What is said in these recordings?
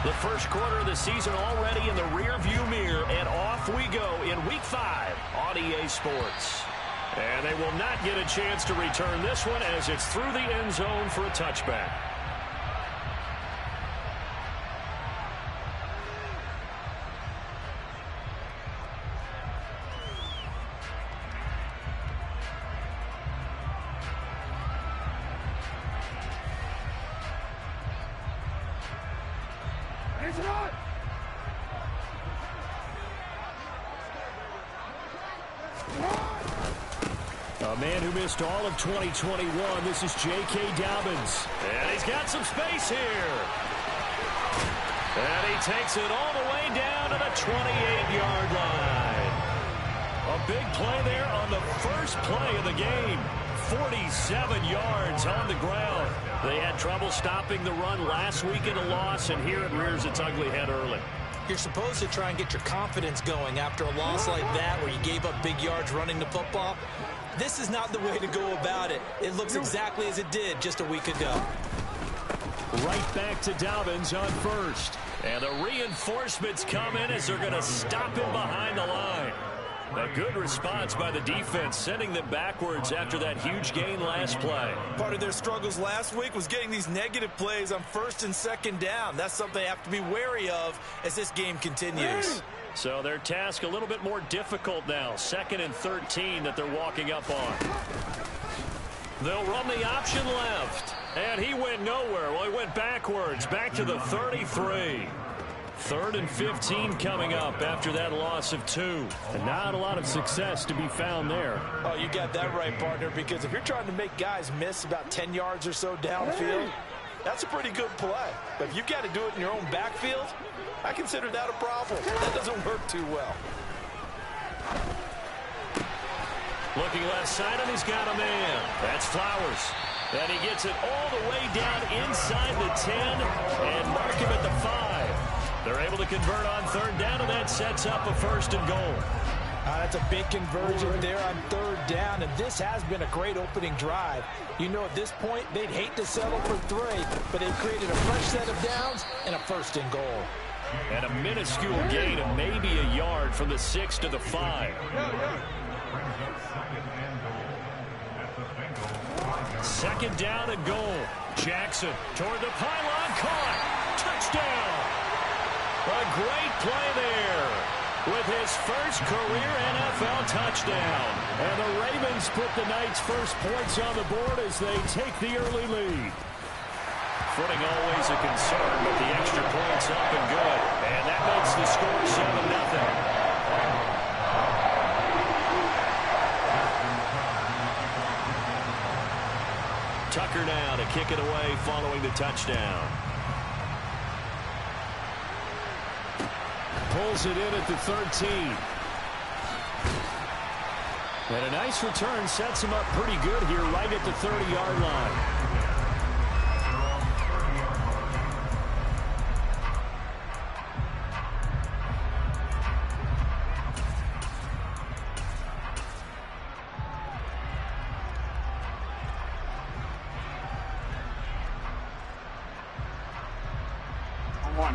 The first quarter of the season already in the rearview mirror, and off we go in Week 5 on EA Sports. And they will not get a chance to return this one as it's through the end zone for a touchback. A man who missed all of 2021, this is J.K. Dobbins. And he's got some space here. And he takes it all the way down to the 28-yard line. A big play there on the first play of the game. 47 yards on the ground. They had trouble stopping the run last week in a loss, and here it rears its ugly head early. You're supposed to try and get your confidence going after a loss like that where you gave up big yards running the football. This is not the way to go about it. It looks exactly as it did just a week ago. Right back to Dobbins on first. And the reinforcements come in as they're going to stop him behind the line. A good response by the defense, sending them backwards after that huge gain last play. Part of their struggles last week was getting these negative plays on first and second down. That's something they have to be wary of as this game continues. So their task a little bit more difficult now. 2nd and 13 that they're walking up on. They'll run the option left. And he went nowhere. Well, he went backwards, back to the 33. 3rd and 15 coming up after that loss of 2. And not a lot of success to be found there. Oh, you got that right, partner, because if you're trying to make guys miss about 10 yards or so downfield, that's a pretty good play. But if you've got to do it in your own backfield, I consider that a problem. That doesn't work too well. Looking left side, and he's got a man. That's Flowers. And he gets it all the way down inside the 10 and mark him at the 5. They're able to convert on 3rd down, and that sets up a 1st and goal. That's a big conversion there on 3rd down, and this has been a great opening drive. You know, at this point, they'd hate to settle for 3, but they've created a fresh set of downs and a 1st and goal. And a minuscule gain of maybe a yard from the 6 to the 5. 2nd down and goal. Jackson toward the pylon, caught. Touchdown. A great play there with his first career NFL touchdown. And the Ravens put the Knights' first points on the board as they take the early lead. Footing always a concern, but the extra point's up and good. And that makes the score 7-0. Tucker now to kick it away following the touchdown. Pulls it in at the 13. And a nice return sets him up pretty good here right at the 30-yard line.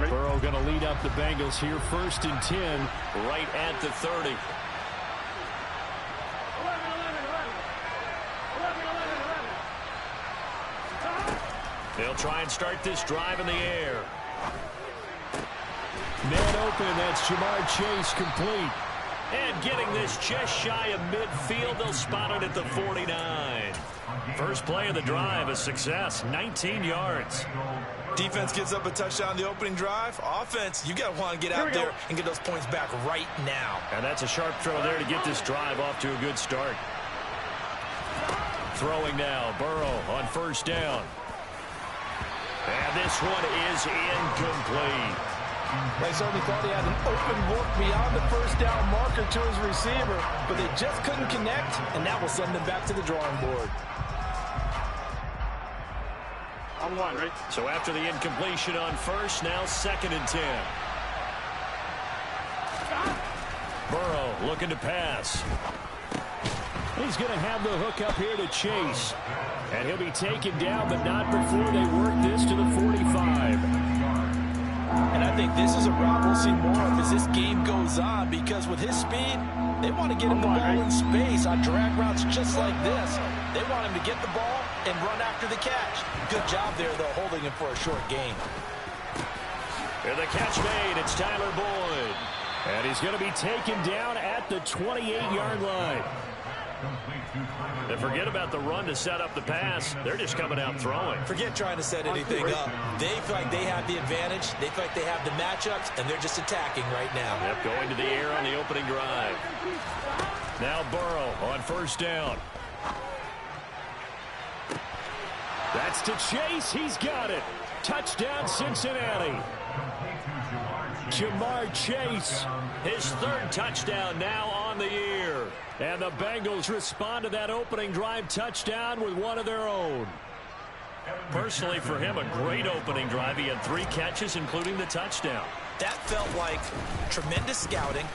Burrow going to lead up the Bengals here, 1st and 10, right at the 30. They'll try and start this drive in the air. Man open, that's Jamar Chase complete. And getting this just shy of midfield, they'll spot it at the 49. First play of the drive, a success, 19 yards. Defense gets up a touchdown the opening drive. Offense, you got to want to get out there and get those points back right now. And that's a sharp throw there to get this drive off to a good start. Throwing now, Burrow on 1st down. And this one is incomplete. They certainly thought he had an open look beyond the 1st down marker to his receiver, but they just couldn't connect, and that will send them back to the drawing board. On 1, right? So after the incompletion on 1st, now 2nd and 10. Burrow looking to pass. He's going to have the hook up here to Chase. And he'll be taken down, but not before they work this to the 45. And I think this is a route we'll see more of as this game goes on, because with his speed, they want to get him the ball in space on drag routes just like this. They want him to get the ball and run after the catch. Good job there, though, holding him for a short gain. And the catch made. It's Tyler Boyd. And he's going to be taken down at the 28-yard line. And forget about the run to set up the pass. They're just coming out throwing. Forget trying to set anything up. They feel like they have the advantage. They feel like they have the matchups, and they're just attacking right now. Yep, going to the air on the opening drive. Now Burrow on first down. That's to Chase. He's got it. Touchdown, Cincinnati. Jamar Chase. His third touchdown now on the year. And the Bengals respond to that opening drive touchdown with one of their own. Personally, for him, a great opening drive. He had 3 catches, including the touchdown. That felt like tremendous scouting,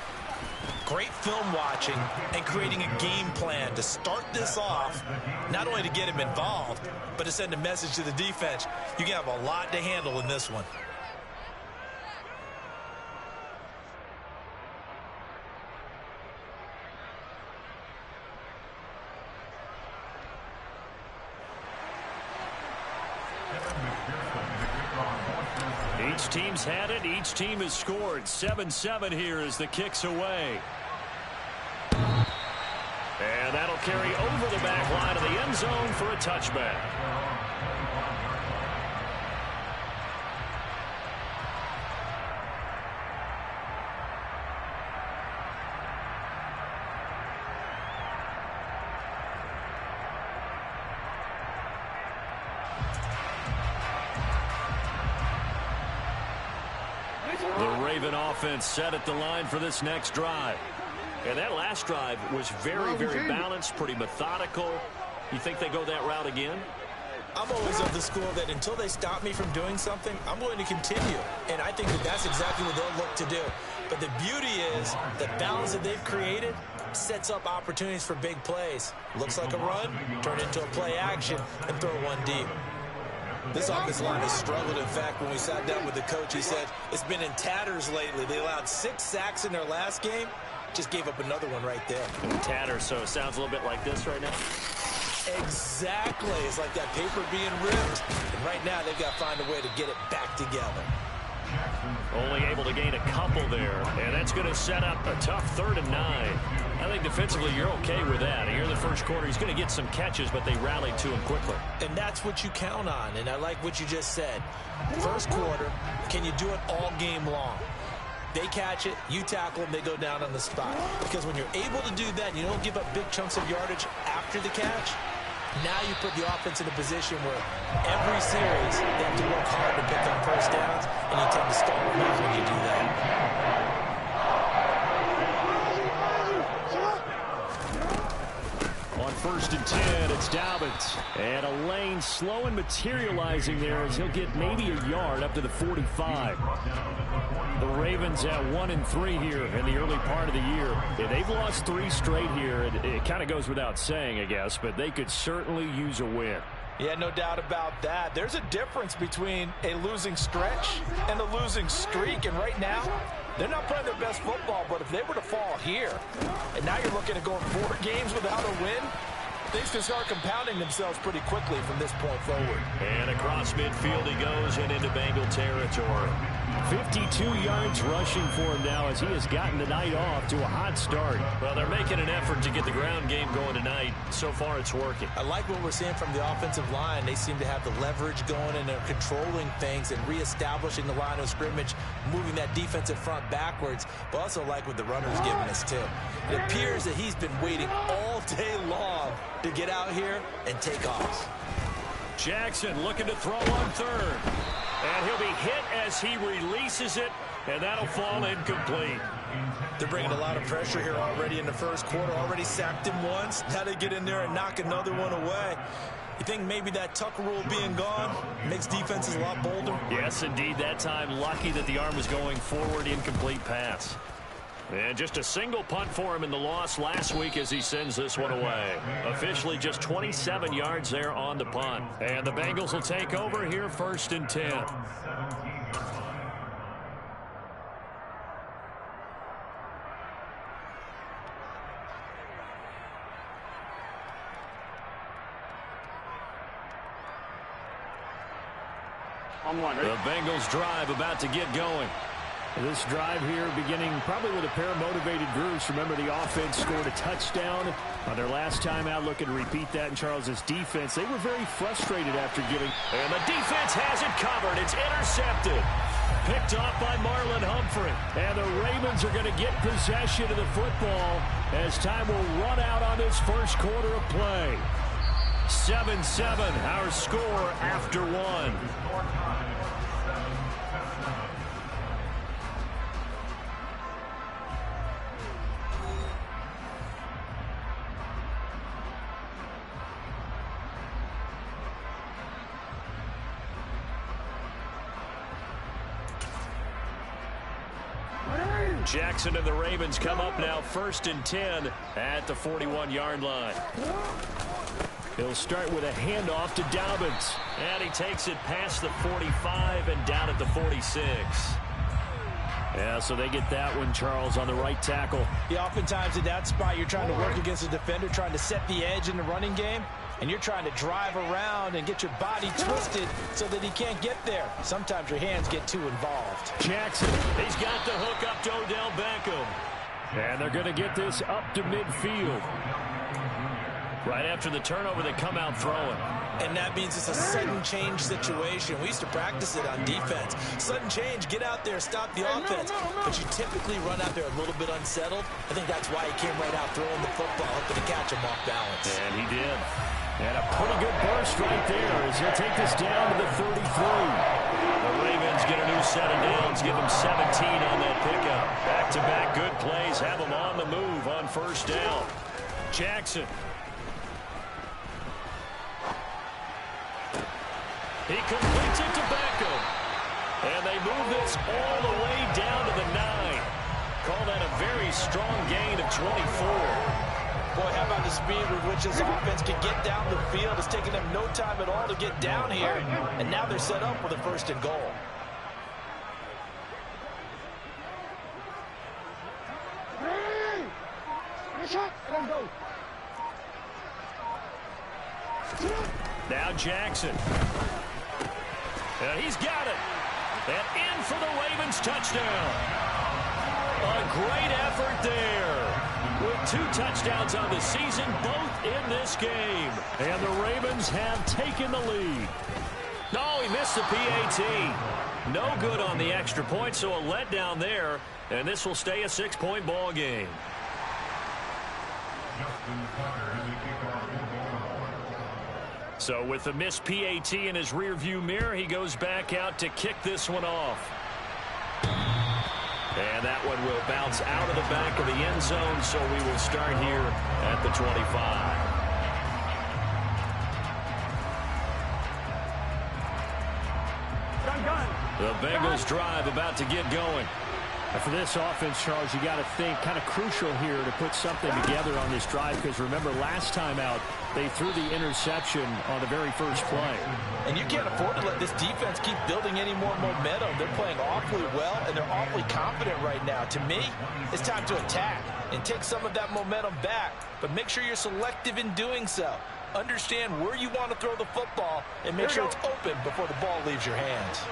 great film watching, and creating a game plan to start this off, not only to get him involved, but to send a message to the defense. You can have a lot to handle in this one. Each team's had it. Each team has scored. 7-7 here as the kick's away. And that'll carry over the back line of the end zone for a touchback. The Raven offense set at the line for this next drive. And that last drive was very, very balanced, pretty methodical. You think they go that route again? I'm always of the school that until they stop me from doing something, I'm going to continue. And I think that that's exactly what they'll look to do. But the beauty is the balance that they've created sets up opportunities for big plays. Looks like a run, turn into a play action, and throw one deep. This offensive line has struggled. In fact, when we sat down with the coach, he said it's been in tatters lately. They allowed 6 sacks in their last game. Just gave up another one right there. Tatters, so it sounds a little bit like this right now. Exactly. It's like that paper being ripped. And right now, they've got to find a way to get it back together. Only able to gain a couple there. And that's going to set up a tough 3rd and 9. I think defensively you're okay with that. Here in the first quarter, he's going to get some catches, but they rallied to him quickly. And that's what you count on. And I like what you just said. First quarter, can you do it all game long? They catch it, you tackle them, they go down on the spot. Because when you're able to do that, you don't give up big chunks of yardage after the catch. Now you put the offense in a position where every series they have to work hard to pick up first downs, and you tend to stall them out when you do that. On 1st and 10, it's Dobbins. And a lane slow and materializing there as he'll get maybe a yard up to the 45. The Ravens at 1-3 here in the early part of the year. Yeah, they've lost 3 straight here. It kind of goes without saying, I guess, but they could certainly use a win. Yeah, no doubt about that. There's a difference between a losing stretch and a losing streak, and right now, they're not playing their best football, but if they were to fall here, and now you're looking at going 4 games without a win, things can start compounding themselves pretty quickly from this point forward. And across midfield he goes and into Bengal territory. 52 yards rushing for him now as he has gotten the night off to a hot start. Well, they're making an effort to get the ground game going tonight. So far, it's working. I like what we're seeing from the offensive line. They seem to have the leverage going, and they're controlling things and reestablishing the line of scrimmage, moving that defensive front backwards, but also like what the runner's giving us, too. It appears that he's been waiting all day long to get out here and take off. Jackson looking to throw on 3rd. And he'll be hit as he releases it, and that'll fall incomplete. They're bringing a lot of pressure here already in the first quarter. Already sacked him once. Now they get in there and knock another one away. You think maybe that Tucker rule being gone makes defenses a lot bolder? Yes, indeed. That time, lucky that the arm was going forward, incomplete pass. And just a single punt for him in the loss last week as he sends this one away. Officially just 27 yards there on the punt. And the Bengals will take over here 1st and 10. On one, ready? The Bengals drive about to get going. This drive here beginning probably with a pair of motivated groups. Remember, the offense scored a touchdown on their last time out. Looking to repeat that in Charles' defense. They were very frustrated after giving. And the defense has it covered. It's intercepted. Picked off by Marlon Humphrey. And the Ravens are going to get possession of the football as time will run out on this first quarter of play. 7-7, our score after one. Jackson and the Ravens come up now 1st and 10 at the 41-yard line. He'll start with a handoff to Dobbins. And he takes it past the 45 and down at the 46. Yeah, so they get that one, Charles, on the right tackle. Yeah, oftentimes in that spot, you're trying to work against a defender, trying to set the edge in the running game, and you're trying to drive around and get your body twisted so that he can't get there. Sometimes your hands get too involved. Jackson, he's got the hook up to Odell Beckham. And they're going to get this up to midfield. Right after the turnover, they come out throwing. And that means it's a sudden change situation. We used to practice it on defense. Sudden change, get out there, stop the offense. But you typically run out there a little bit unsettled. I think that's why he came right out throwing the football, hoping to catch him off balance. And he did. And a pretty good burst right there as he'll take this down to the 33. The Ravens get a new set of downs, give them 17 on that pickup. Back-to-back good plays, have them on the move on 1st down. Jackson. He completes it to Beckham. And they move this all the way down to the 9. Call that a very strong gain of 24. Boy, how about the speed with which this offense can get down the field? It's taking them no time at all to get down here. And now they're set up with a 1st and goal. Now Jackson. And he's got it. And in for the Ravens touchdown. A great effort there. With 2 touchdowns on the season, both in this game. And the Ravens have taken the lead. No, he missed the PAT. No good on the extra point, so a letdown there. And this will stay a 6-point ball game. So with the missed PAT in his rearview mirror, he goes back out to kick this one off. And that one will bounce out of the back of the end zone, so we will start here at the 25. The Bengals drive about to get going. And for this offense, Charles, you got to think kind of crucial here to put something together on this drive, because remember last time out they threw the interception on the very first play. And you can't afford to let this defense keep building any more momentum. They're playing awfully well, and they're awfully confident right now. To me, it's time to attack and take some of that momentum back, but make sure you're selective in doing so. Understand where you want to throw the football and make sure it's open before the ball leaves your hands.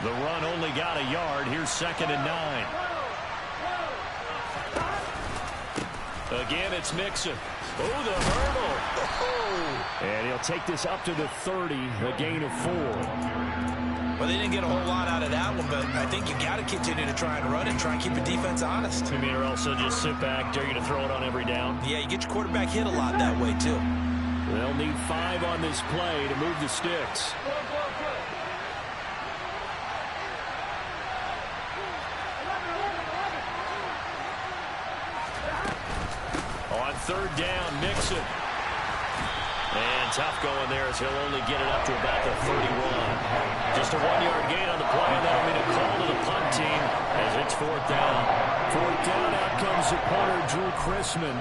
The run only got a yard. Here's 2nd and 9. Again, it's Mixon. Oh, the hurdle. Oh. And he'll take this up to the 30, a gain of 4. Well, they didn't get a whole lot out of that one, but I think you got to continue to try and run it, try and keep the defense honest. You mean, or also just sit back, dare you to throw it on every down? Yeah, you get your quarterback hit a lot that way, too. They'll need 5 on this play to move the sticks. On 3rd down, Mixon. And tough going there as he'll only get it up to about the 31. Just a 1-yard gain on the play, and that'll be a call to the punt team as it's 4th down. 4th down, out comes the punter, Drew Chrisman.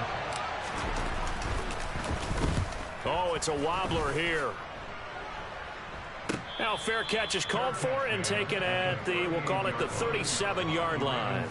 Oh, it's a wobbler here. Now fair catch is called for and taken at the, we'll call it the 37-yard line.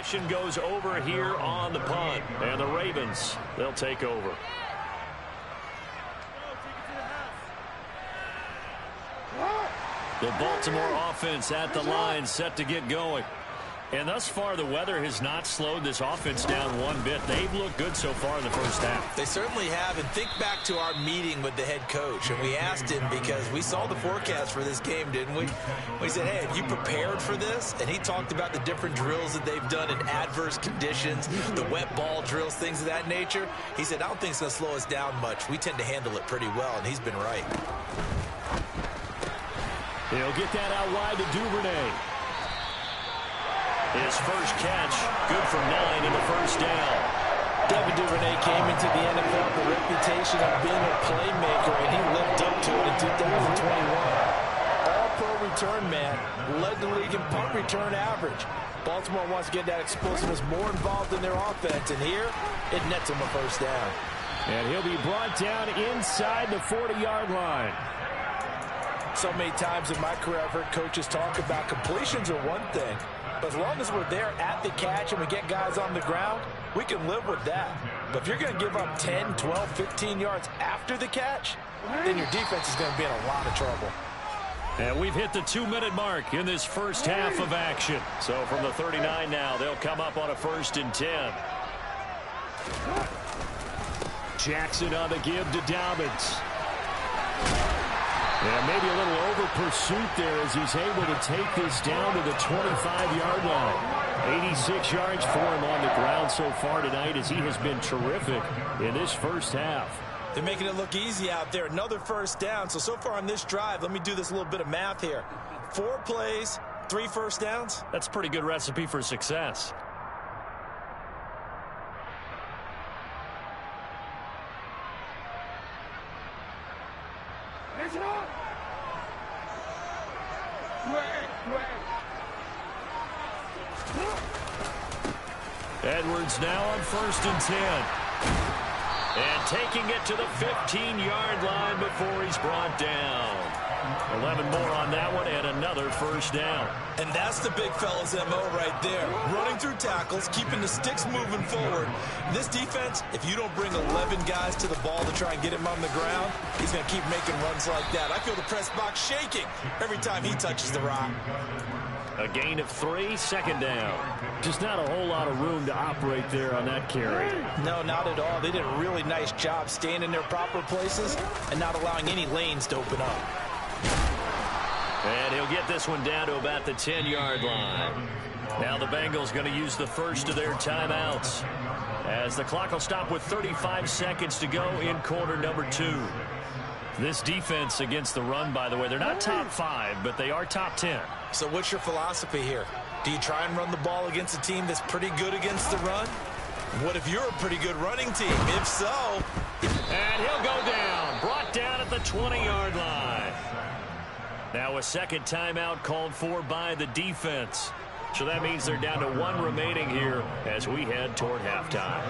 Possession goes over here on the punt. And the Ravens, they'll take over. The Baltimore offense at the line, set to get going. And thus far, the weather has not slowed this offense down one bit. They've looked good so far in the first half. They certainly have. And think back to our meeting with the head coach. And we asked him, because we saw the forecast for this game, didn't we? We said, hey, have you prepared for this? And he talked about the different drills that they've done in adverse conditions, the wet ball drills, things of that nature. He said, I don't think it's going to slow us down much. We tend to handle it pretty well, and he's been right. He'll get that out wide to Duvernay. His first catch, good for 9 in the first down. Devin Duvernay came into the NFL with the reputation of being a playmaker, and he lived up to it in 2021. All-pro return man, led the league in punt return average. Baltimore wants to get that explosiveness more involved in their offense, and here it nets him a first down. And he'll be brought down inside the 40-yard line. So many times in my career, I've heard coaches talk about completions are one thing. But as long as we're there at the catch and we get guys on the ground, we can live with that. But if you're going to give up 10, 12, 15 yards after the catch, then your defense is going to be in a lot of trouble. And we've hit the 2-minute mark in this first half of action. So from the 39 now, they'll come up on a 1st and 10. Jackson on the give to Dobbins. Yeah, maybe a little over pursuit there as he's able to take this down to the 25-yard line. 86 yards for him on the ground so far tonight as he has been terrific in this first half. They're making it look easy out there. Another first down. So far on this drive, let me do this little bit of math here. 4 plays, 3 first downs. That's a pretty good recipe for success. Edwards now on 1st and 10. And taking it to the 15-yard line before he's brought down. 11 more on that one and another first down. And that's the big fella's MO right there. Running through tackles, keeping the sticks moving forward. This defense, if you don't bring 11 guys to the ball to try and get him on the ground, he's going to keep making runs like that. I feel the press box shaking every time he touches the rock. A gain of 3, 2nd down. Just not a whole lot of room to operate there on that carry. No, not at all. They did a really nice job staying in their proper places and not allowing any lanes to open up. And he'll get this one down to about the 10-yard line. Now the Bengals going to use the first of their timeouts, as the clock will stop with 35 seconds to go in quarter number 2. This defense against the run, by the way, they're not top 5, but they are top 10. So what's your philosophy here? Do you try and run the ball against a team that's pretty good against the run? What if you're a pretty good running team? If so... And he'll go down, brought down at the 20-yard line. Now a second timeout called for by the defense. So that means they're down to 1 remaining here as we head toward halftime.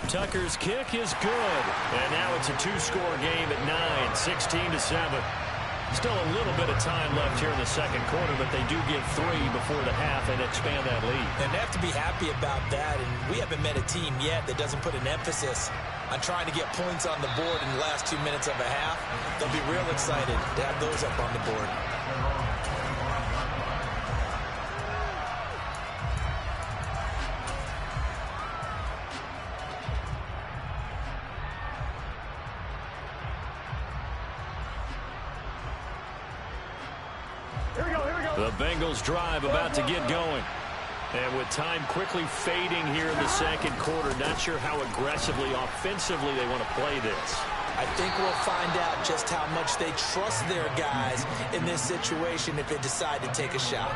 Tucker's kick is good. And now it's a 2-score game at 9, 16-7. Still a little bit of time left here in the second quarter, but they do get 3 before the half and expand that lead. And they have to be happy about that. And we haven't met a team yet that doesn't put an emphasis on trying to get points on the board in the last 2 minutes of a half. They'll be real excited to have those up on the board. The Bengals drive about to get going. And with time quickly fading here in the second quarter, not sure how aggressively, offensively they want to play this. I think we'll find out just how much they trust their guys in this situation if they decide to take a shot.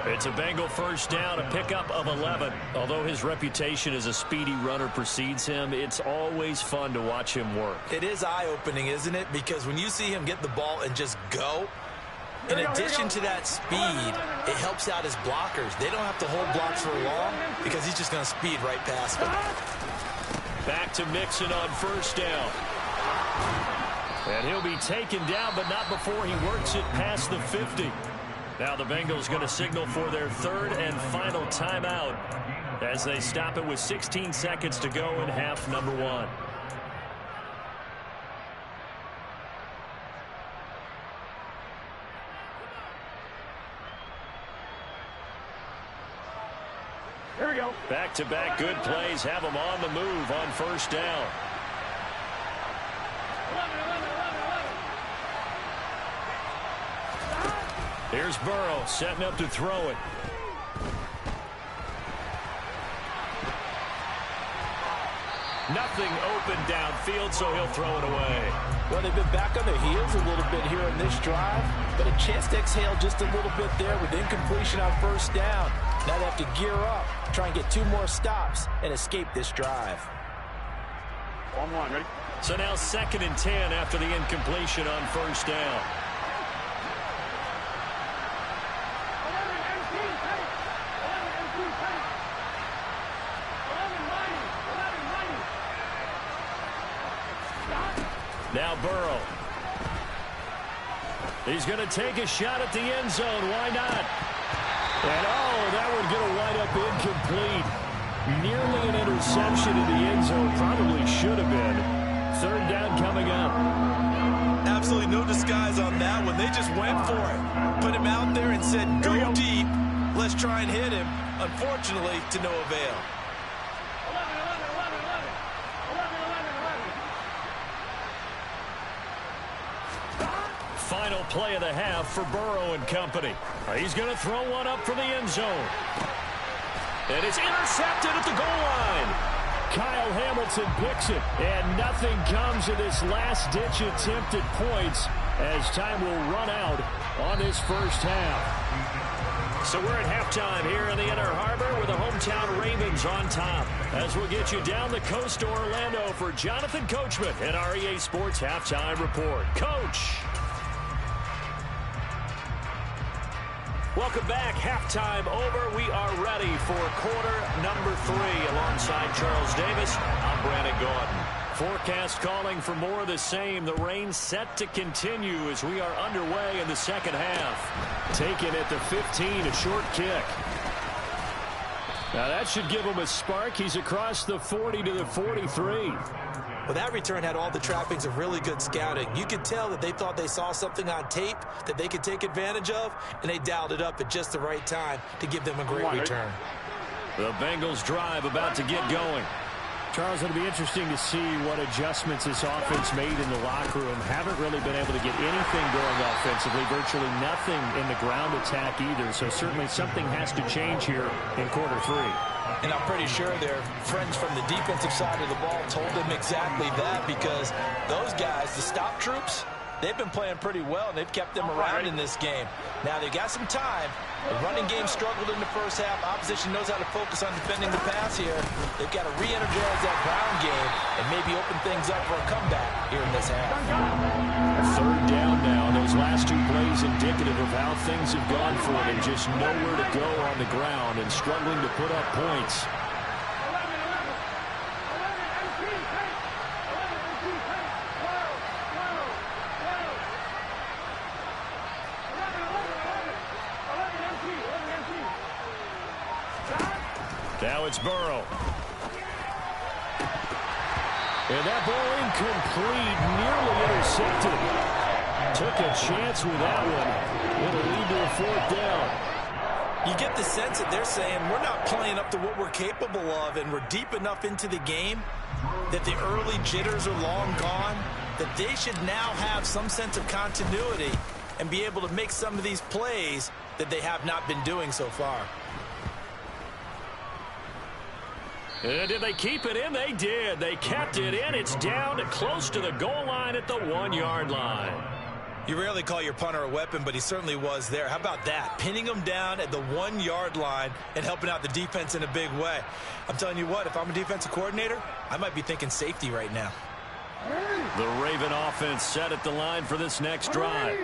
It's a Bengal first down, a pickup of 11. Although his reputation as a speedy runner precedes him, it's always fun to watch him work. It is eye-opening, isn't it? Because when you see him get the ball and just go, in addition to that speed, it helps out his blockers. They don't have to hold blocks for long because he's just going to speed right past them. Back to Mixon on first down. And he'll be taken down, but not before he works it past the 50. Now the Bengals going to signal for their third and final timeout as they stop it with 16 seconds to go in half number 1. Here we go. Back-to-back good plays have them on the move on first down. Here's Burrow setting up to throw it. Nothing open downfield, so he'll throw it away. Well, they've been back on their heels a little bit here in this drive, but a chance to exhale just a little bit there with incompletion on first down. Now they have to gear up, try and get 2 more stops, and escape this drive. 1-1, ready? So now 2nd and 10 after the incompletion on first down. Now Burrow. He's going to take a shot at the end zone. Why not? And that one going to wind up incomplete. Nearly an interception in the end zone. Probably should have been. 3rd down coming up. Absolutely no disguise on that one. They just went for it. Put him out there and said, go deep. Let's try and hit him. Unfortunately, to no avail. Final play of the half for Burrow and company. He's going to throw one up for the end zone. And it's intercepted at the goal line. Kyle Hamilton picks it, and nothing comes of this last-ditch attempt at points as time will run out on this first half. So we're at halftime here in the Inner Harbor with the hometown Ravens on top. As we'll get you down the coast to Orlando for Jonathan Coachman and our EA Sports Halftime Report. Coach. Welcome back. Halftime over. We are ready for quarter number 3 alongside Charles Davis. I'm Brandon Gordon. Forecast calling for more of the same. The rain set to continue as we are underway in the second half. Taken at the 15, a short kick. Now that should give him a spark. He's across the 40 to the 43. Well, that return had all the trappings of really good scouting. You could tell that they thought they saw something on tape that they could take advantage of, and they dialed it up at just the right time to give them a great return. The Bengals drive about to get going. Charles, it'll be interesting to see what adjustments this offense made in the locker room. Haven't really been able to get anything going offensively, virtually nothing in the ground attack either. So certainly something has to change here in quarter 3. And I'm pretty sure their friends from the defensive side of the ball told them exactly that, because those guys, the stop troops, they've been playing pretty well, and they've kept them around in this game. Now, they've got some time. The running game struggled in the first half. Opposition knows how to focus on defending the pass here. They've got to re-energize that ground game and maybe open things up for a comeback here in this half. 3rd down now. Those last 2 plays indicative of how things have gone for them. Just nowhere to go on the ground and struggling to put up points. Now it's Burrow. And that ball incomplete, nearly intercepted. Took a chance with that one. It'll lead to a 4th down. You get the sense that they're saying we're not playing up to what we're capable of, and we're deep enough into the game that the early jitters are long gone, that they should now have some sense of continuity and be able to make some of these plays that they have not been doing so far. And did they keep it in? They did. They kept it in. It's down to close to the goal line at the 1-yard line. You rarely call your punter a weapon, but he certainly was there. How about that? Pinning him down at the 1-yard line and helping out the defense in a big way. I'm telling you what, if I'm a defensive coordinator, I might be thinking safety right now. The Raven offense set at the line for this next drive.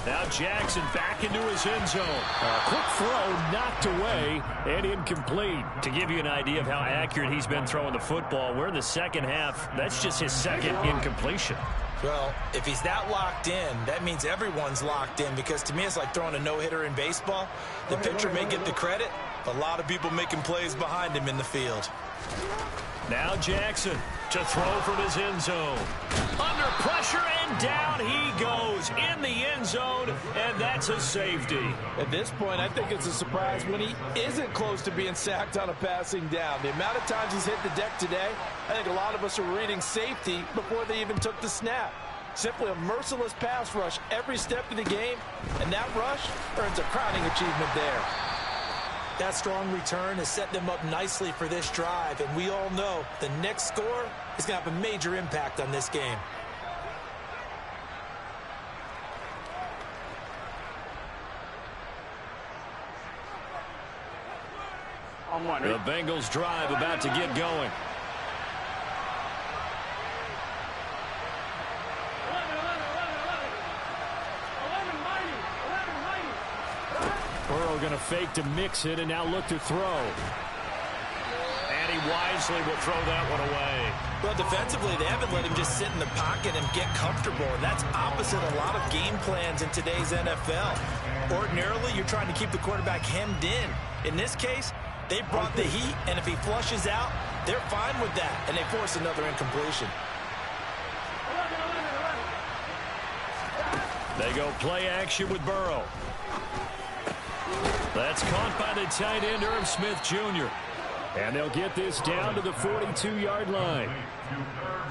Now Jackson back into his end zone. A quick throw knocked away and incomplete. To give you an idea of how accurate he's been throwing the football, we're in the second half. That's just his 2nd incompletion. Well, if he's that locked in, that means everyone's locked in, because to me it's like throwing a no-hitter in baseball. The pitcher may get the credit, but a lot of people making plays behind him in the field. Now Jackson to throw from his end zone. Under pressure, and down he goes in the end zone, and that's a safety. At this point, I think it's a surprise when he isn't close to being sacked on a passing down. The amount of times he's hit the deck today, I think a lot of us are reading safety before they even took the snap. Simply a merciless pass rush every step of the game, and that rush earns a crowning achievement there. That strong return has set them up nicely for this drive, and we all know the next score is going to have a major impact on this game. The Bengals drive about to get going. Burrow going to fake to mix it and now look to throw. And he wisely will throw that one away. Well, defensively, they haven't let him just sit in the pocket and get comfortable, and that's opposite a lot of game plans in today's NFL. Ordinarily, you're trying to keep the quarterback hemmed in. In this case, they brought the heat, and if he flushes out, they're fine with that, and they force another incompletion. They go play action with Burrow. That's caught by the tight end, Irv Smith Jr. And they'll get this down to the 42-yard line.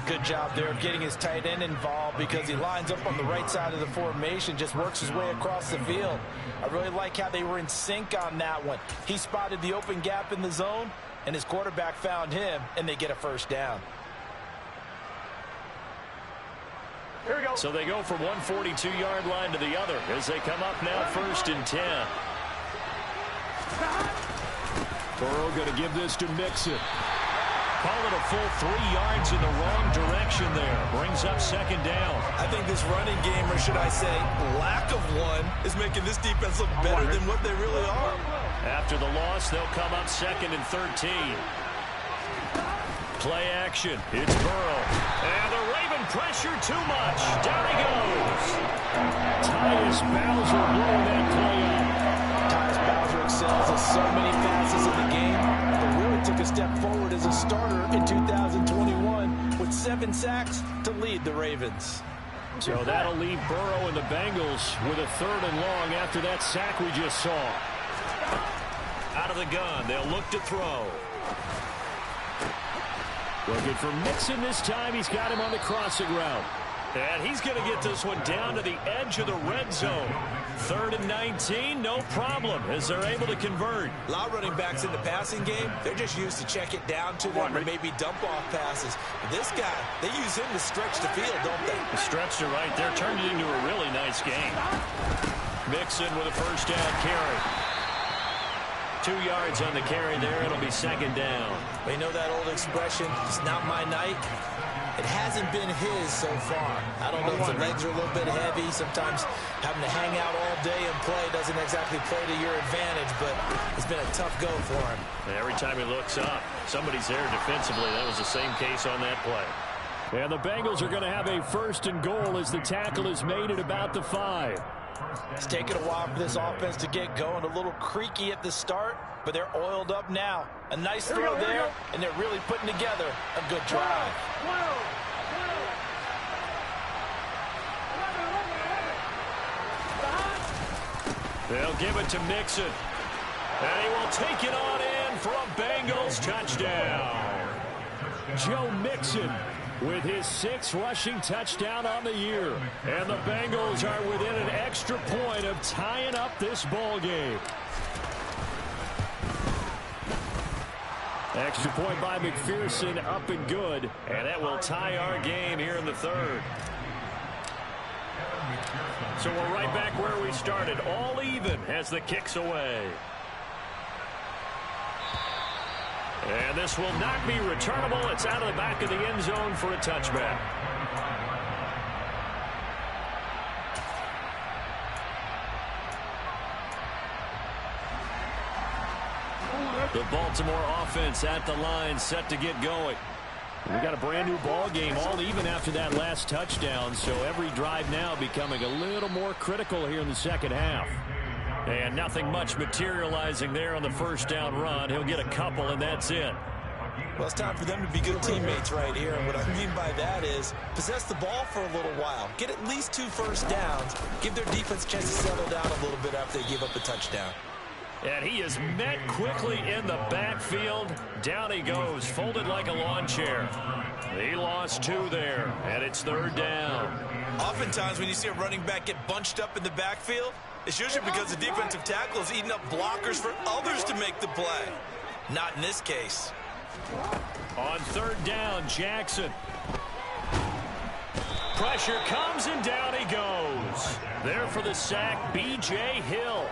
Good job there of getting his tight end involved, because he lines up on the right side of the formation, just works his way across the field. I really like how they were in sync on that one. He spotted the open gap in the zone, and his quarterback found him, and they get a first down. Here we go. So they go from one 42-yard line to the other as they come up now 1st and 10. Burrow going to give this to Mixon. Call it a full 3 yards in the wrong direction there. Brings up 2nd down. I think this running game, or should I say lack of one, is making this defense look better than what they really are. After the loss, they'll come up 2nd and 13. Play action. It's Burrow. And the Raven pressure too much. Down he goes. Tyus Bowser blowing that play up. Tyus Bowser excels at so many facets of the game, but really took a step forward as a starter in 2021 with 7 sacks to lead the Ravens. So that'll leave Burrow and the Bengals with a 3rd and long after that sack we just saw. Out of the gun, they'll look to throw. Looking for Mixon this time. He's got him on the crossing route. And he's going to get this one down to the edge of the red zone. 3rd and 19, no problem, as they're able to convert. A lot of running backs in the passing game, they're just used to check it down to them or maybe dump off passes. But this guy, they use him to stretch the field, don't they? The stretch to right there turned it into a really nice game. Mixon with a 1st down carry. 2 yards on the carry there. It'll be 2nd down. Well, you know that old expression, it's not my night. It hasn't been his so far. I don't know if the legs are a little bit heavy. Sometimes having to hang out all day and play doesn't exactly play to your advantage, but it's been a tough go for him. And every time he looks up, somebody's there defensively. That was the same case on that play. And the Bengals are going to have a 1st and goal as the tackle is made at about the 5. It's taken a while for this offense to get going. A little creaky at the start, but they're oiled up now. A nice throw there, and they're really putting together a good drive. They'll give it to Mixon. And he will take it on in for a Bengals touchdown. Joe Mixon with his 6th rushing touchdown on the year. And the Bengals are within an extra point of tying up this ball game. Extra point by McPherson, up and good. And that will tie our game here in the 3rd. So we're right back where we started, all even as the kick's away. And this will not be returnable. It's out of the back of the end zone for a touchback. The Baltimore offense at the line, set to get going. We got a brand new ball game, all even after that last touchdown. So every drive now becoming a little more critical here in the second half. And nothing much materializing there on the first down run. He'll get a couple, and that's it. Well, it's time for them to be good teammates right here. And what I mean by that is possess the ball for a little while. Get at least 2 first downs. Give their defense a chance to settle down a little bit after they give up a touchdown. And he is met quickly in the backfield. Down he goes, folded like a lawn chair. He lost 2 there, and it's third down. Oftentimes when you see a running back get bunched up in the backfield, it's usually because the defensive tackle is eating up blockers for others to make the play. Not in this case. On third down, Jackson. Pressure comes, and down he goes. There for the sack, B.J. Hill.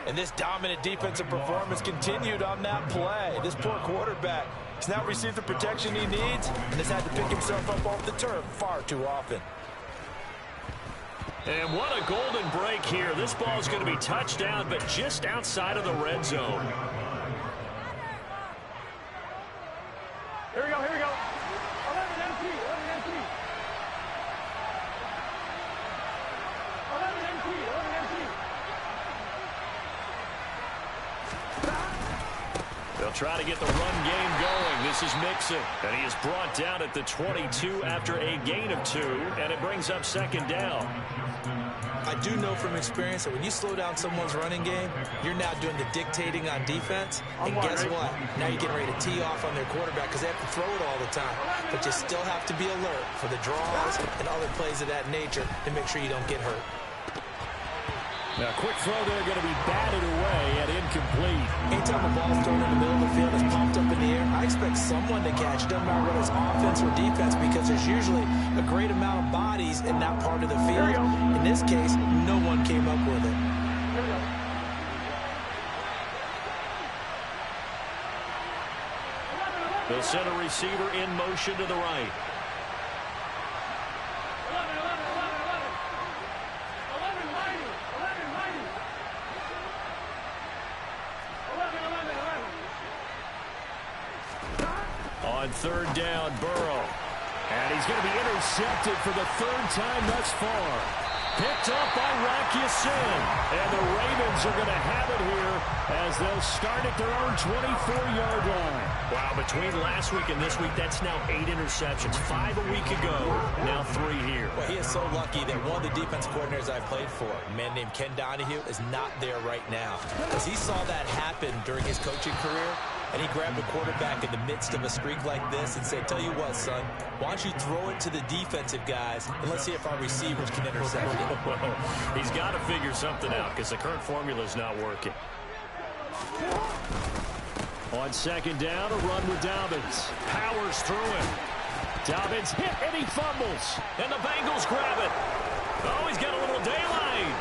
And this dominant defensive performance continued on that play. This poor quarterback has now received the protection he needs and has had to pick himself up off the turf far too often. And what a golden break here. This ball is going to be touchdown, but just outside of the red zone. Here we go, here we go. 11 MT, 11 MT. 11 MT, 11 MT. They'll try to get the run game going. This is Mixon, and he is brought down at the 22 after a gain of 2, and it brings up second down. I do know from experience that when you slow down someone's running game, you're now doing the dictating on defense. And guess what? Now you're getting ready to tee off on their quarterback because they have to throw it all the time. But you still have to be alert for the draws and other plays of that nature to make sure you don't get hurt. Now, quick throw there, going to be batted away and incomplete. Anytime a ball's thrown in the middle of the field, it's pumped up in the air, I expect someone to catch. Doesn't matter whether it's offense or defense, because there's usually a great amount of bodies in that part of the field. In this case, no one came up with it. They'll send a receiver in motion to the right. On third down, Burrow. And he's going to be intercepted for the 3rd time thus far. Picked up by Rocky Sin. And the Ravens are going to have it here as they'll start at their own 24-yard line. Wow, between last week and this week, that's now 8 interceptions. 5 a week ago, now 3 here. Well, he is so lucky that one of the defense coordinators I've played for, a man named Ken Donahue, is not there right now. Because he saw that happen during his coaching career. And he grabbed a quarterback in the midst of a streak like this and said, tell you what, son, why don't you throw it to the defensive guys, and let's see if our receivers can intercept it. He's got to figure something out because the current formula is not working. On second down, a run with Dobbins. Powers through him. Dobbins hit, and he fumbles. And the Bengals grab it. Oh, he's got a little daylight.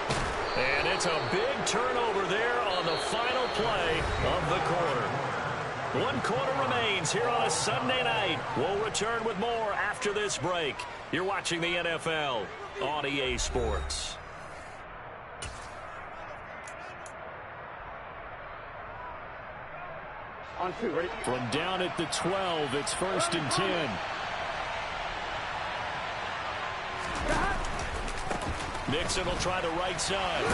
And it's a big turnover there on the final play of the quarter. 1 quarter remains here on a Sunday night. We'll return with more after this break. You're watching the NFL on EA Sports. On 2, ready? From down at the 12, it's 1st and 10. Mixon will try the right side.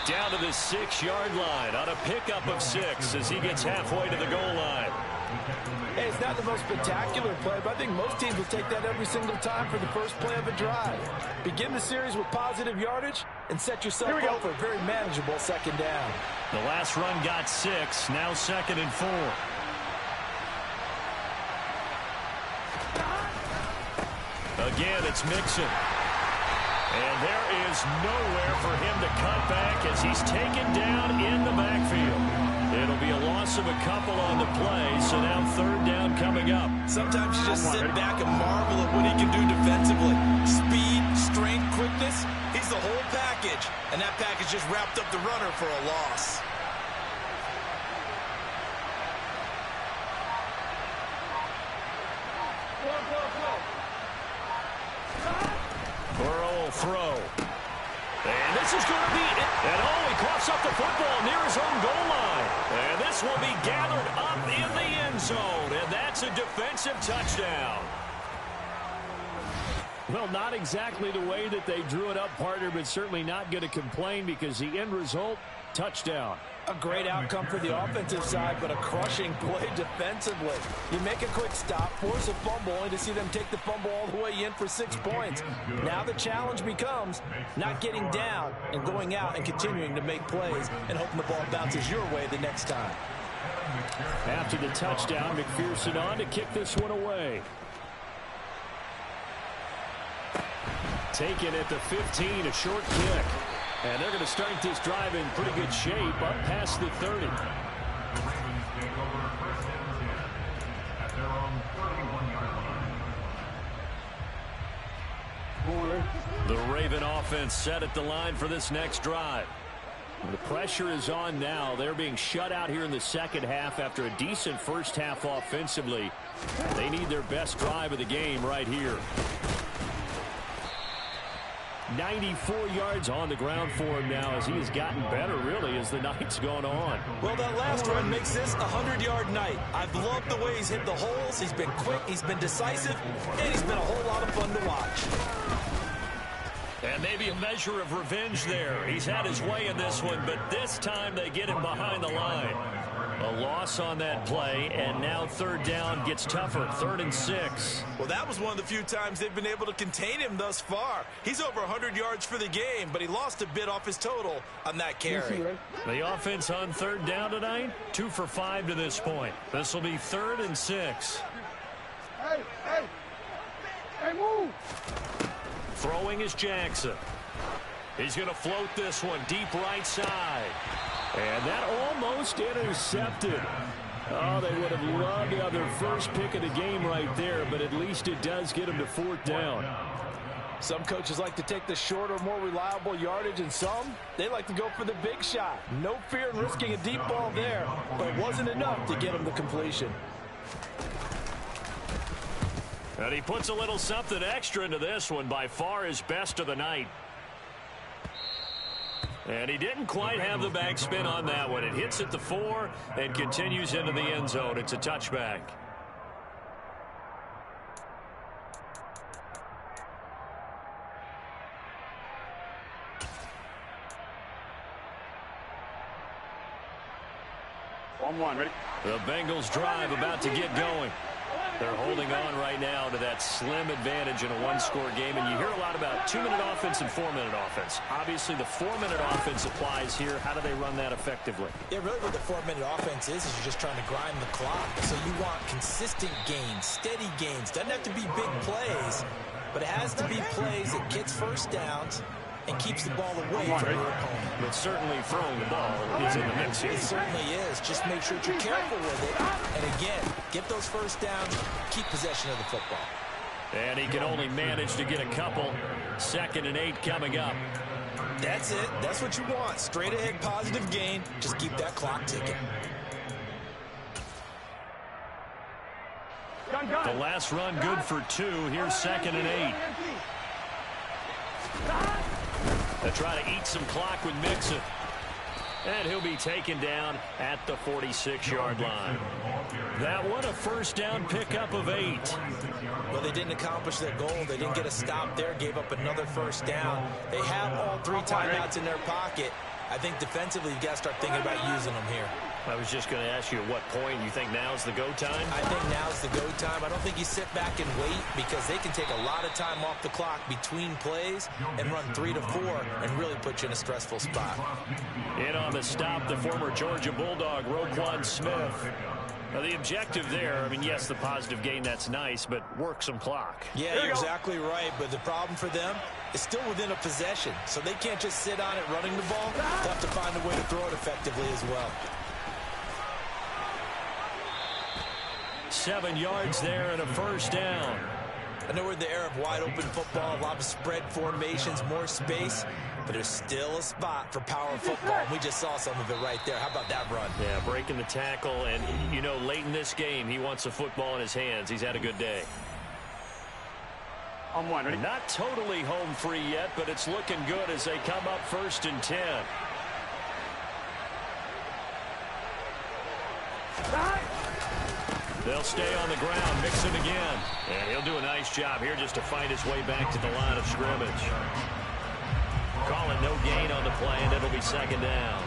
Down to the 6-yard line on a pickup of 6 as he gets halfway to the goal line. Hey, it's not the most spectacular play, but I think most teams will take that every single time for the first play of a drive. Begin the series with positive yardage and set yourself up for a very manageable second down. The last run got 6, now 2nd and 4. Again, it's Mixon. And there is nowhere for him to cut back as he's taken down in the backfield. It'll be a loss of a couple on the play, so now 3rd down coming up. Sometimes you just sit back and marvel at what he can do defensively. Speed, strength, quickness, he's the whole package. And that package just wrapped up the runner for a loss. Burrow will throw. And this is going to be it. And oh, he coughs up the football near his own goal line. And this will be gathered up in the end zone. zone, and that's a defensive touchdown. Well, not exactly the way that they drew it up, partner, but certainly not going to complain because the end result, touchdown. A great outcome for the offensive side, but a crushing play defensively. You make a quick stop, force a fumble, only to see them take the fumble all the way in for 6 points. Now the challenge becomes not getting down and going out and continuing to make plays and hoping the ball bounces your way the next time. After the touchdown, McPherson on to kick this one away. Taken at the 15, a short kick. And they're going to start this drive in pretty good shape up past the 30. The Raven offense set at the line for this next drive. The pressure is on now. They're being shut out here in the second half after a decent first half offensively. They need their best drive of the game right here. 94 yards on the ground for him now as he has gotten better, really, as the night's gone on. Well, that last run makes this a 100-yard night. I've loved the way he's hit the holes. He's been quick, he's been decisive, and he's been a whole lot of fun to watch. And maybe a measure of revenge there. He's had his way in this one, but this time they get him behind the line. A loss on that play, and now third down gets tougher. 3rd and 6. Well, that was one of the few times they've been able to contain him thus far. He's over 100 yards for the game, but he lost a bit off his total on that carry. The offense on third down tonight, 2 for 5 to this point. This will be 3rd and 6. Hey, move! Throwing is Jackson. He's going to float this one deep right side. And that almost intercepted. Oh, they would have loved to have their first pick of the game right there, but at least it does get them to 4th down. Some coaches like to take the shorter, more reliable yardage, and some, they like to go for the big shot. No fear in risking a deep ball there, but it wasn't enough to get them the completion. And he puts a little something extra into this one, by far his best of the night. And he didn't quite have the backspin on that one. It hits at the 4 and continues into the end zone. It's a touchback. On 1, ready? The Bengals drive about to get going. They're holding on right now to that slim advantage in a one-score game. And you hear a lot about 2-minute offense and 4-minute offense. Obviously, the 4-minute offense applies here. How do they run that effectively? Yeah, really what the 4-minute offense is you're just trying to grind the clock. So you want consistent gains, steady gains. Doesn't have to be big plays, but it has to be plays that gets first downs and keeps the ball away from your opponent. But certainly throwing the ball is in the mix here. It certainly is. Just make sure that you're careful with it. And again, get those first downs, keep possession of the football. And he can only manage to get a couple. 2nd and 8 coming up. That's it. That's what you want. Straight ahead positive gain. Just keep that clock ticking. The last run good for 2. Here's 2nd and 8. They try to eat some clock with Mixon. And he'll be taken down at the 46-yard line. That one, a first down pickup of 8. Well, they didn't accomplish their goal. They didn't get a stop there, gave up another first down. They have all 3 timeouts in their pocket. I think defensively, you've got to start thinking about using them here. I was just going to ask you at what point you think now's the go time? I think now's the go time. I don't think you sit back and wait because they can take a lot of time off the clock between plays and run 3 to 4 and really put you in a stressful spot. In on the stop, the former Georgia Bulldog, Roquan Smith. Now, the objective there, I mean, yes, the positive gain, that's nice, but work some clock. Yeah, you're exactly right, but the problem for them is still within a possession, so they can't just sit on it running the ball. They'll have to find a way to throw it effectively as well. 7 yards there and a first down. I know we're in the era of wide-open football, a lot of spread formations, more space, but there's still a spot for power football, and we just saw some of it right there. How about that run? Yeah, breaking the tackle, and, you know, late in this game, he wants the football in his hands. He's had a good day. On 1, ready? Not totally home free yet, but it's looking good as they come up 1st and 10. They'll stay on the ground, mix him again. And he'll do a nice job here just to fight his way back to the line of scrimmage. Call it no gain on the play, and it'll be second down.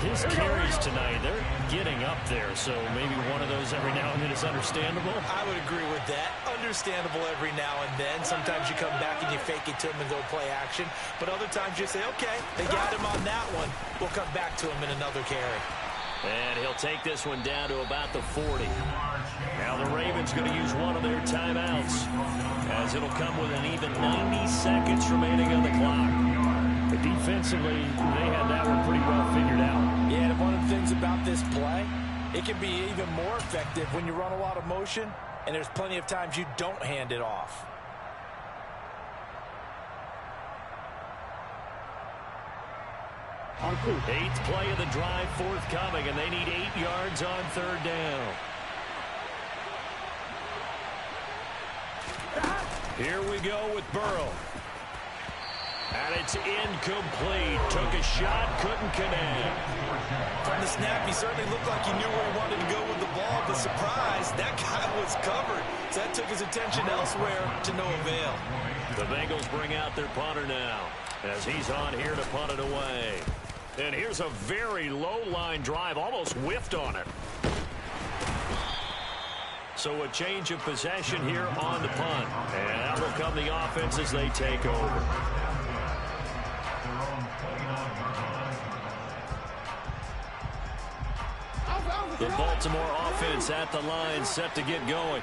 His carries tonight, they're getting up there, so maybe one of those every now and then is understandable. I would agree with that. Understandable every now and then. Sometimes you come back and you fake it to him and go play action. But other times you say, okay, they got him on that one. We'll come back to him in another carry. And he'll take this one down to about the 40. Now the Ravens going to use one of their timeouts, as it'll come with an even 90 seconds remaining on the clock. But defensively, they had that one pretty well figured out. Yeah, and one of the things about this play, it can be even more effective when you run a lot of motion, and there's plenty of times you don't hand it off. Eighth play of the drive forthcoming, and they need 8 yards on third down. Here we go with Burrow. And it's incomplete. Took a shot, couldn't connect. From the snap, he certainly looked like he knew where he wanted to go with the ball, but surprise, that guy was covered. So that took his attention elsewhere to no avail. The Bengals bring out their punter now, as he's on here to punt it away. And here's a very low-line drive, almost whiffed on it. So a change of possession here on the punt. And out will come the offense as they take over. The Baltimore offense at the line, set to get going.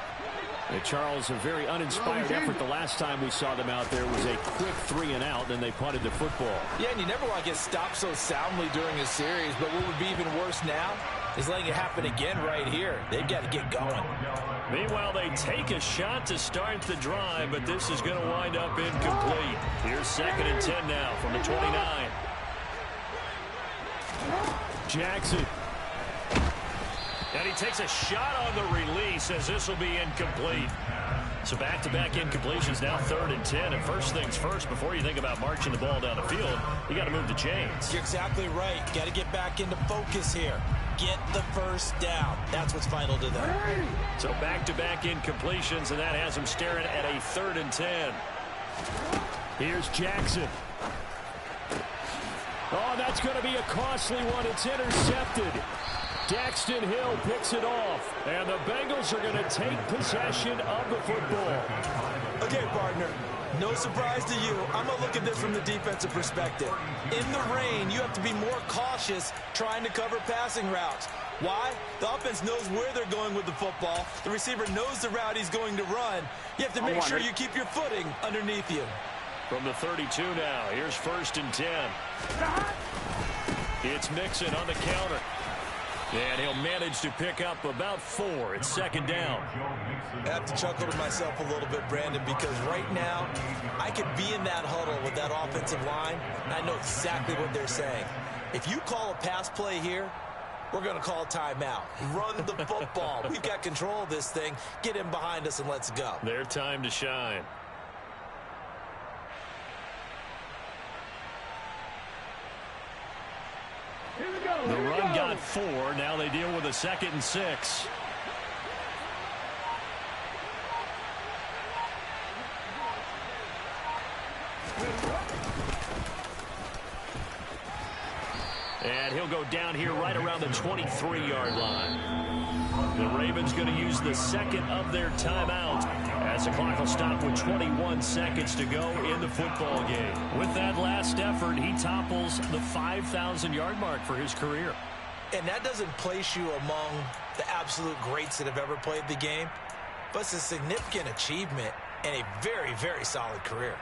And Charles, a very uninspired effort the last time we saw them out there was a quick 3-and-out, then they punted the football. Yeah, and you never want to get stopped so soundly during a series, but what would be even worse now is letting it happen again right here. They've got to get going. Meanwhile, they take a shot to start the drive, but this is going to wind up incomplete. Here's 2nd and 10 now from the 29. Jackson. And he takes a shot on the release as this will be incomplete. So back-to-back incompletions, now 3rd and 10. And first things first, before you think about marching the ball down the field, you got to move the chains. You're exactly right. Got to get back into focus here. Get the first down. That's what's vital to them. So back-to-back incompletions, and that has him staring at a 3rd and 10. Here's Jackson. Oh, that's going to be a costly one. It's intercepted. Daxton Hill picks it off, and the Bengals are going to take possession of the football. Okay, partner, no surprise to you. I'm going to look at this from the defensive perspective. In the rain, you have to be more cautious trying to cover passing routes. Why? The offense knows where they're going with the football. The receiver knows the route he's going to run. You have to make sure you keep your footing underneath you. From the 32 now, here's 1st and 10. It's Mixon on the counter. And he'll manage to pick up about 4. It's 2nd down. I have to chuckle to myself a little bit, Brandon, because right now I could be in that huddle with that offensive line, and I know exactly what they're saying. If you call a pass play here, we're going to call a timeout. Run the football. We've got control of this thing. Get in behind us and let's go. Their time to shine. The run got 4. Now they deal with a 2nd and 6. And he'll go down here right around the 23-yard line. The Ravens going to use the 2nd of their timeout as the clock will stop with 21 seconds to go in the football game. With that last effort, he topples the 5,000-yard mark for his career. And that doesn't place you among the absolute greats that have ever played the game, but it's a significant achievement and a very, very solid career.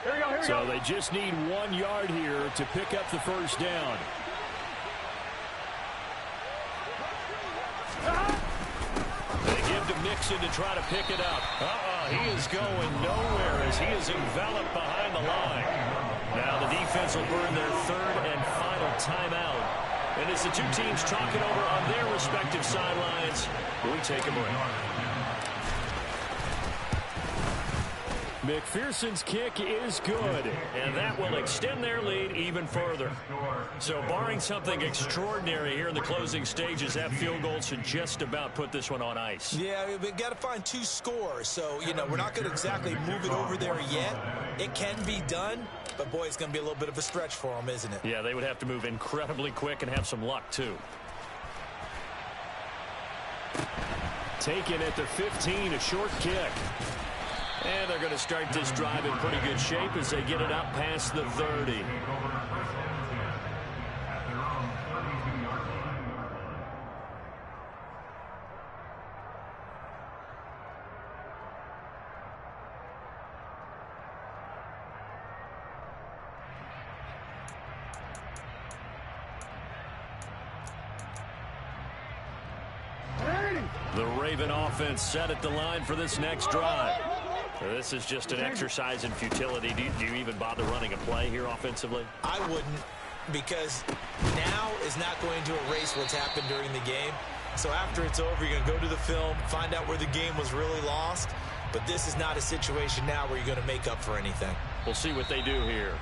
Here we go. So they just need 1 yard here to pick up the first down. They give to Mixon to try to pick it up. He is going nowhere as he is enveloped behind the line. Now the defense will burn their 3rd and final timeout. And as the two teams talk it over on their respective sidelines, we take a break. McPherson's kick is good. And that will extend their lead even further. So barring something extraordinary here in the closing stages, that field goal should just about put this one on ice. Yeah, we've got to find 2 scores. So, you know, we're not going to exactly move it over there yet. It can be done, but, boy, it's going to be a little bit of a stretch for them, isn't it? Yeah, they would have to move incredibly quick and have some luck, too. Taken at the 15, a short kick. And they're going to start this drive in pretty good shape as they get it up past the 30. The Raven offense set at the line for this next drive. This is just an exercise in futility. Do you even bother running a play here offensively? I wouldn't, because now is not going to erase what's happened during the game. So after it's over, you're going to go to the film, find out where the game was really lost. But this is not a situation now where you're going to make up for anything. We'll see what they do here.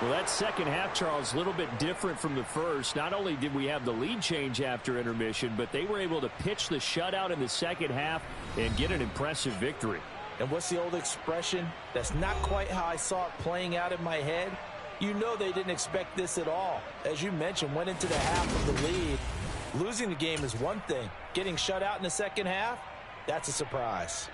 Well, that second half, Charles, a little bit different from the first. Not only did we have the lead change after intermission, but they were able to pitch the shutout in the second half and get an impressive victory. And what's the old expression? That's not quite how I saw it playing out in my head. You know they didn't expect this at all. As you mentioned, went into the half of the lead. Losing the game is one thing. Getting shut out in the second half, that's a surprise.